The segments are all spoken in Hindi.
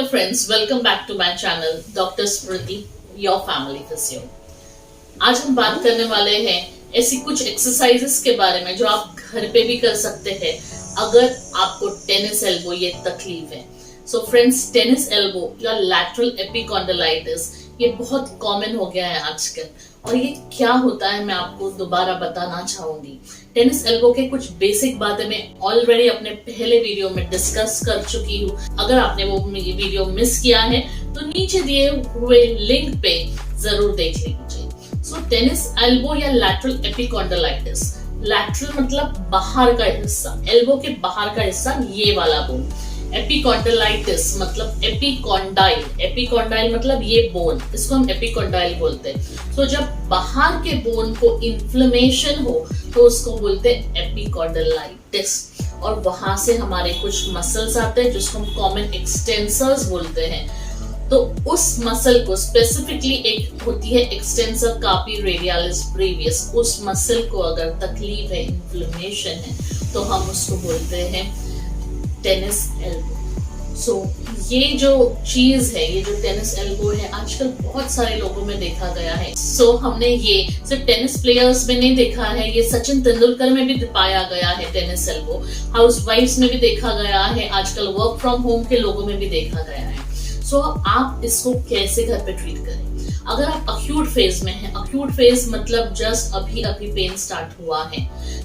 friends, welcome back to my channel Dr. Smriti, your family physio। आज हम बात करने वाले हैं ऐसी कुछ एक्सरसाइजेस के बारे में जो आप घर पे भी कर सकते हैं अगर आपको टेनिस एल्बो ये तकलीफ है। सो फ्रेंड्स, टेनिस एल्बो या लैटरल एपिकॉन्डिलाइटिस ये बहुत कॉमन हो गया है आजकल, और ये क्या होता है मैं आपको दोबारा बताना चाहूंगी। टेनिस एल्बो के कुछ बेसिक बातें मैं ऑलरेडी अपने पहले वीडियो में डिस्कस कर चुकी हूँ। अगर आपने वो वीडियो मिस किया है तो नीचे दिए हुए लिंक पे जरूर देख लीजिए। सो टेनिस एल्बो या लैटरल एपिकॉन्डिलाइटिस, लैटरल मतलब बाहर का हिस्सा, एल्बो के बाहर का हिस्सा ये वाला बोन। एपिकॉन्डिलाइटिस मतलब एपिकॉन्डाइल, एपिकॉन्डाइल मतलब ये बोन, इसको हम एपिकॉन्डाइल बोलते हैं। तो जब बाहर के बोन को इन्फ्लेमेशन हो तो उसको बोलते हैं एपिकॉन्डिलाइटिस, और वहां से हमारे कुछ मसल्स आते हैं जिसको हम कॉमन एक्सटेंसर्स बोलते हैं। तो उस मसल को स्पेसिफिकली एक होती है एक्सटेंसर कार्पी रेडियलिस ब्रेवियस, उस मसल को अगर तकलीफ है, इन्फ्लेमेशन है, तो हम उसको बोलते हैं टेनिस एल्बो। सो ये जो चीज है, ये जो टेनिस एल्बो है, आजकल बहुत सारे लोगों में देखा गया है। सो हमने ये सिर्फ टेनिस प्लेयर्स में नहीं देखा है, ये सचिन तेंदुलकर में भी पाया गया है टेनिस एल्बो, हाउस वाइफ्स में भी देखा गया है, आजकल वर्क फ्रॉम होम के लोगों में भी देखा गया है। सो आप इसको कैसे घर पे ट्रीट करें? अगर आप अक्यूट फेज में हैं, अक्यूट फेज मतलब जस्ट अभी अभी पेन स्टार्ट हुआ है,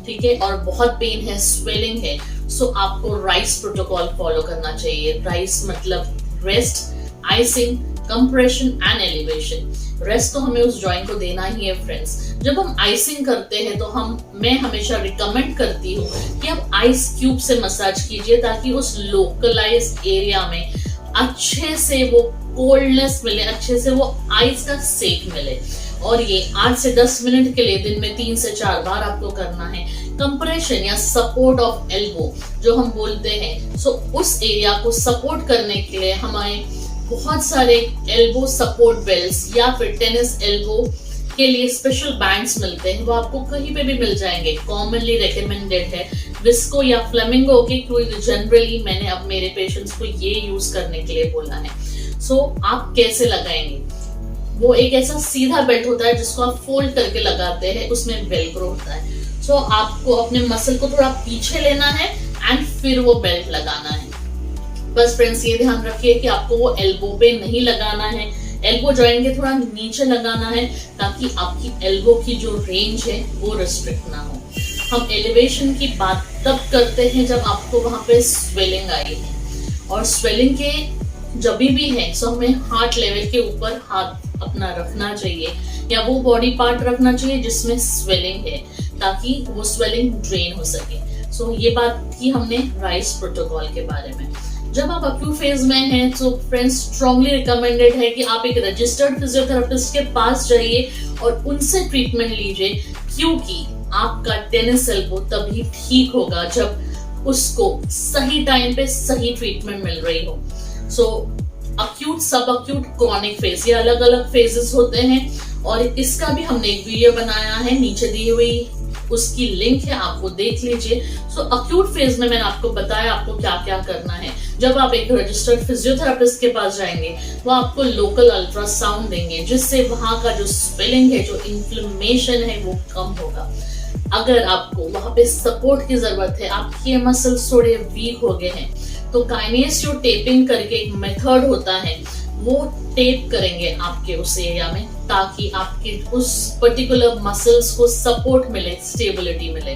ठीक है, और बहुत पेन है, स्वेलिंग है, सो आपको राइस प्रोटोकॉल फॉलो करना चाहिए। राइस मतलब rest, icing, compression and elevation. Rest तो हमें उस जॉइंट को देना ही है फ्रेंड्स। जब हम आइसिंग करते हैं तो मैं हमेशा रिकमेंड करती हूँ कि आप आइस क्यूब से मसाज कीजिए ताकि उस लोकलाइज एरिया में अच्छे से वो कोल्डनेस मिले, अच्छे से वो आइस का सेक मिले। और ये 8 से 10 मिनट के लिए दिन में 3 से 4 बार आपको करना है। कंप्रेशन या सपोर्ट ऑफ एल्बो जो हम बोलते हैं, सो उस एरिया को सपोर्ट करने के लिए हमें बहुत सारे एल्बो सपोर्ट बेल्ट्स या फिर टेनिस एल्बो के लिए स्पेशल बैंड्स मिलते हैं, वो आपको कहीं पे भी मिल जाएंगे। कॉमनली रेकमेंडेड है विस्को या फ्लेमिंगो के, क्योंकि जनरली मैंने अब मेरे पेशेंट्स को ये यूज करने के लिए बोला है। सो आप कैसे लगाएंगे? वो एक ऐसा सीधा बेल्ट होता है जिसको आप फोल्ड करके लगाते हैं, उसमें वेलक्रो होता है। सो आपको अपने मसल को थोड़ा पीछे लेना है एंड फिर वो बेल्ट लगाना है। बस फ्रेंड्स, ये ध्यान रखिए कि आपको वो एल्बो पे नहीं लगाना है, एल्बो जॉइंट के थोड़ा नीचे लगाना है ताकि आपकी एल्बो की जो रेंज है वो रिस्ट्रिक्ट ना हो। हम एलिवेशन की बात तब करते हैं जब आपको वहां पे स्वेलिंग आई है, और स्वेलिंग के जब भी है सो हमें हार्ट लेवल के ऊपर हाथ अपना रखना चाहिए या वो बॉडी पार्ट रखना चाहिए जिसमें स्वेलिंग है, ताकि वो स्वेलिंग ड्रेन हो सके। सो ये बात की हमने राइस प्रोटोकॉल के बारे में। जब आप अक्यूट फेज में हैं तो फ्रेंड्स, स्ट्रांगली रिकमेंडेड है कि आप एक रजिस्टर्ड फिजियोथेरेपिस्ट के पास जाइए और उनसे ट्रीटमेंट लीजिए, क्योंकि आपका टेनिस एल्बो तभी ठीक होगा जब उसको सही टाइम पे सही ट्रीटमेंट मिल रही हो। सो अक्यूट, सब अक्यूट, क्रॉनिक फेज, ये अलग अलग फेजेस होते हैं, और इसका भी हमने एक वीडियो बनाया है, नीचे दी हुई उसकी लिंक है, आप वो देख लीजिए। सो अक्यूट फेज में मैंने आपको बताया आपको क्या क्या करना है। जब आप एक रजिस्टर्ड फिजियोथेरेपिस्ट के पास जाएंगे, वो आपको लोकल अल्ट्रासाउंड देंगे जिससे वहां का जो स्वेलिंग है, जो इन्फ्लेमेशन है, वो कम होगा। अगर आपको वहां पे सपोर्ट की जरूरत है, आपके मसल्स थोड़े वीक हो गए हैं, तो काइनेसियो टेपिंग करके एक मेथड होता है, वो टेप करेंगे आपके उस एरिया में ताकि आपके उस पर्टिकुलर मसल्स को सपोर्ट मिले, स्टेबिलिटी मिले।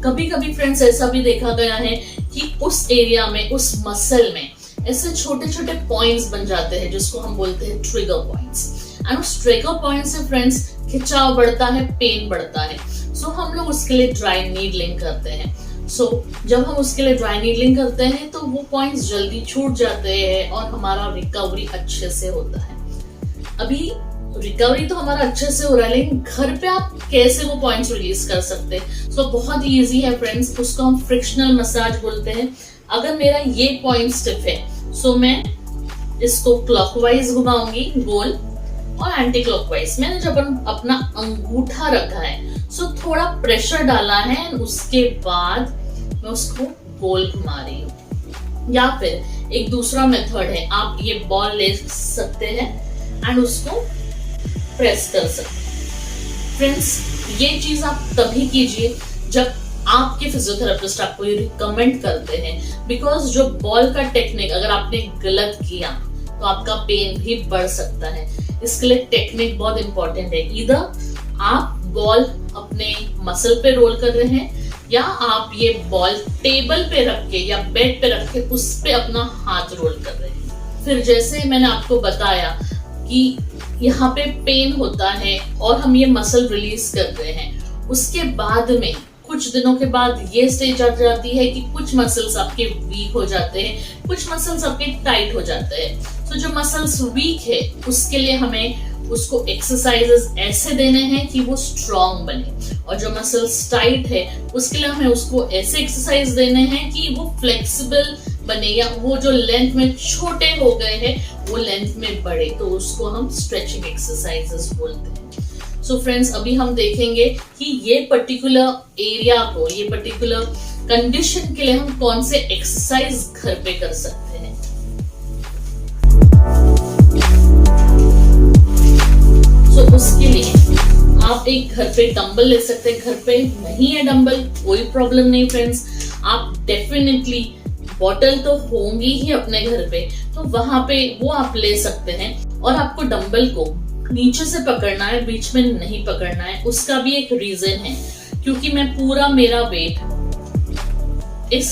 कभी कभी फ्रेंड्स ऐसा भी देखा गया है कि उस एरिया में, उस मसल में ऐसे छोटे छोटे पॉइंट्स बन जाते हैं जिसको हम बोलते हैं ट्रिगर पॉइंट्स, एंड उस ट्रिगर पॉइंट से फ्रेंड्स खिंचाव बढ़ता है, पेन बढ़ता है। सो हम लोग उसके लिए ड्राई नीडलिंग करते हैं। जब हम उसके लिए ड्राई नीडलिंग करते हैं तो वो पॉइंट्स जल्दी छूट जाते हैं और हमारा रिकवरी अच्छे से होता है। अभी रिकवरी तो हमारा अच्छे से हो रहा है, लेकिन घर पे आप कैसे वो पॉइंट्स रिलीज कर सकते हैं? बहुत ही इजी है फ्रेंड्स, उसको हम फ्रिक्शनल मसाज बोलते हैं। अगर मेरा ये पॉइंट स्टिफ है, सो मैं इसको क्लॉकवाइज घुमाऊंगी गोल, और एंटी क्लॉकवाइज। मैंने जब अपना अंगूठा रखा है, सो थोड़ा प्रेशर डाला है, उसके बाद मैं उसको गोल घुमा रही हूँ। या फिर एक दूसरा मेथड है, आप ये बॉल ले सकते हैं एंड उसको प्रेस कर सकते हैं। फ्रेंड्स, ये चीज आप तभी कीजिए जब आपके फिजियोथेरेपिस्ट आपको ये रिकमेंड करते हैं, बिकॉज जो बॉल का टेक्निक अगर आपने गलत किया तो आपका पेन भी बढ़ सकता है। इसके लिए टेक्निक बहुत इंपॉर्टेंट है। इधर आप बॉल अपने मसल पे रोल कर रहे हैं या आप ये बॉल टेबल पे रख के या बेड पे रख के उस पे अपना हाथ रोल कर रहे हैं। फिर जैसे मैंने आपको बताया कि यहाँ पे पेन होता है और हम ये मसल रिलीज करते हैं, उसके बाद में कुछ दिनों के बाद ये स्टेज आ जाती है कि कुछ मसल्स आपके वीक हो जाते हैं, कुछ मसल्स आपके टाइट हो जाते हैं। तो जो मसल्स वीक है उसके लिए हमें उसको एक्सरसाइजेस ऐसे देने हैं कि वो स्ट्रॉन्ग बने, और जो मसल्स टाइट है उसके लिए हमें उसको ऐसे एक्सरसाइज देने हैं कि वो फ्लेक्सिबल बने, या वो जो लेंथ में छोटे हो गए हैं वो लेंथ में बढ़े, तो उसको हम स्ट्रेचिंग एक्सरसाइजेस बोलते हैं। सो फ्रेंड्स, अभी हम देखेंगे कि ये पर्टिकुलर एरिया को, ये पर्टिकुलर कंडीशन के लिए हम कौन से एक्सरसाइज घर पे कर सकते हैं। सो उसके लिए आप एक घर पे डंबल ले सकते हैं। घर पे नहीं है डंबल, कोई प्रॉब्लम नहीं फ्रेंड्स, आप डेफिनेटली बॉटल तो होंगी ही अपने घर पे, तो वहां पे वो आप ले सकते हैं। और आपको डंबल को नीचे से पकड़ना है, बीच में नहीं पकड़ना है। उसका भी एक रीजन है, क्योंकि मैं पूरा मेरा वेट इस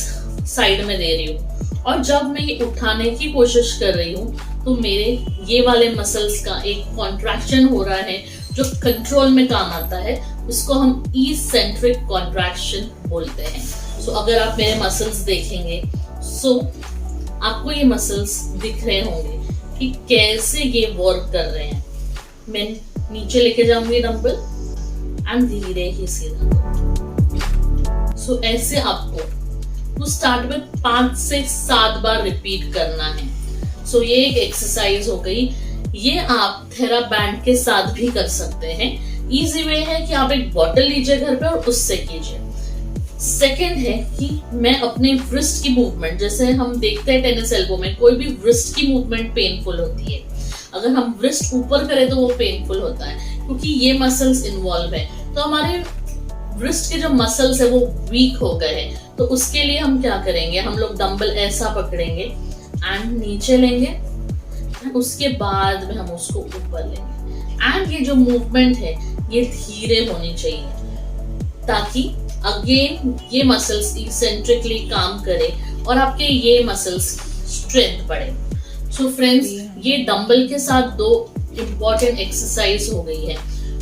साइड में दे रही हूँ, और जब मैं ये उठाने की कोशिश कर रही हूँ तो मेरे ये वाले मसल्स का एक कॉन्ट्रैक्शन हो रहा है जो कंट्रोल में काम आता है, उसको हम इसेंट्रिक कॉन्ट्रैक्शन बोलते हैं। सो अगर आप मेरे मसल्स देखेंगे, सो आपको ये मसल्स दिख रहे होंगे कि कैसे ये वर्क कर रहे हैं। मैं नीचे लेके जाऊंगी डंबल एंड धीरे ही सीधा। सो ऐसे आपको तो स्टार्ट में 5 से 7 बार रिपीट करना है। सो ये एक एक्सरसाइज हो गई। ये आप थेराबैंड के साथ भी कर सकते हैं। इजी वे है कि आप एक बॉटल लीजिए घर पे और उससे कीजिए। सेकेंड है कि मैं अपने रिस्ट की मूवमेंट, जैसे हम देखते हैं टेनिस एल्बो में कोई भी रिस्ट की मूवमेंट पेनफुल होती है। अगर हम रिस्ट ऊपर करें तो वो पेनफुल होता है, क्योंकि ये मसल्स इन्वॉल्व है। तो हमारे रिस्ट के जो मसल्स है वो वीक हो गए हैं, तो उसके लिए हम क्या करेंगे, हम लोग डंबल ऐसा पकड़ेंगे एंड नीचे लेंगे, उसके बाद में हम उसको ऊपर लेंगे। एंड ये जो मूवमेंट है ये धीरे होनी चाहिए, ताकि अगेन ये मसल्स इसेंट्रिकली काम करे और आपके ये मसल्स स्ट्रेंथ बढ़े। सो फ्रेंड्स, ये डंबल के साथ 2 इम्पोर्टेंट एक्सरसाइज हो गई है।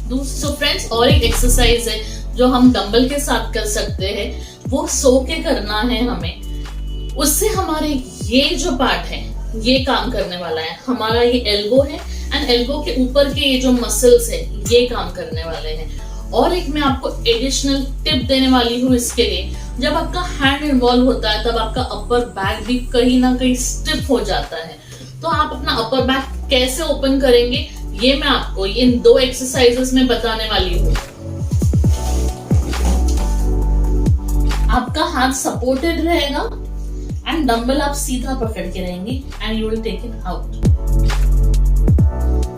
सो फ्रेंड्स, और एक एक्सरसाइज है जो हम डंबल के साथ कर सकते हैं, वो सो के करना है हमें। उससे हमारे ये जो पार्ट है ये काम करने वाला है। हमारा ये एल्बो है एंड एल्बो के ऊपर के ये जो मसल्स है ये काम करने वाले हैं। और एक मैं आपको एडिशनल टिप देने वाली हूँ इसके लिए, जब आपका हैंड इन्वॉल्व होता है तब आपका अपर बैक भी कहीं ना कहीं स्टिफ हो जाता है। तो आप अपना अपर बैक कैसे ओपन करेंगे ये मैं आपको इन 2 एक्सरसाइजेस में बताने वाली हूँ। आपका हाथ सपोर्टेड रहेगा एंड डंबल आप सीधा पकड़ के रहेंगे and you will take it out.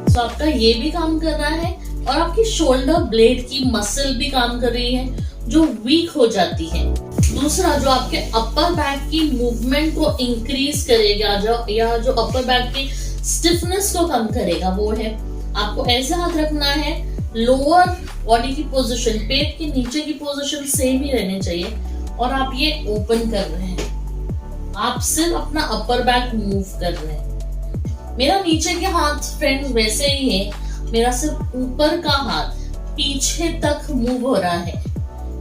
So आपका ये भी काम कर रहा है और आपकी शोल्डर ब्लेड की मसल भी काम कर रही है जो वीक हो जाती है। दूसरा, जो आपके अपर बैक की मूवमेंट को इंक्रीज करेगा, या जो अपर बैक की स्टिफनेस को कम करेगा, वो है आपको ऐसे हाथ रखना है। लोअर बॉडी की पोजीशन, पेट के नीचे की पोजीशन सेम ही रहनी चाहिए और आप ये ओपन कर रहे हैं। आप सिर्फ अपना अपर बैक मूव कर रहे हैं। मेरा नीचे के हाथ फ्रेंड्स वैसे ही है, मेरा सिर्फ ऊपर का हाथ पीछे तक मूव हो रहा है।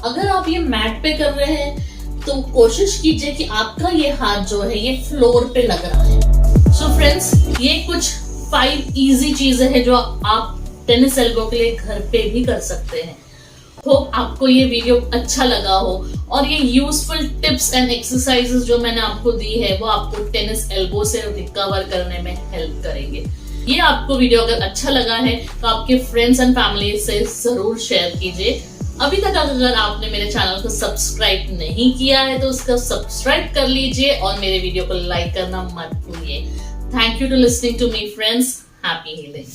अगर आप ये मैट पे कर रहे हैं तो कोशिश कीजिए कि आपका ये हाथ जो है ये फ्लोर पे लग रहा है। सो फ्रेंड्स, ये कुछ 5 इजी चीजें हैं जो आप टेनिस एल्बो के लिए घर पे भी कर सकते हैं। होप आपको ये वीडियो अच्छा लगा हो और ये यूजफुल टिप्स एंड एक्सरसाइजेस जो मैंने आपको दी है वो आपको टेनिस एल्बो से रिकवर करने में हेल्प करेंगे। ये आपको वीडियो अगर अच्छा लगा है तो आपके फ्रेंड्स एंड फैमिली से जरूर शेयर कीजिए। अभी तक अगर आपने मेरे चैनल को सब्सक्राइब नहीं किया है तो उसका सब्सक्राइब कर लीजिए और मेरे वीडियो को लाइक करना मत भूलिए। Thank you to listening to me friends. Happy healing.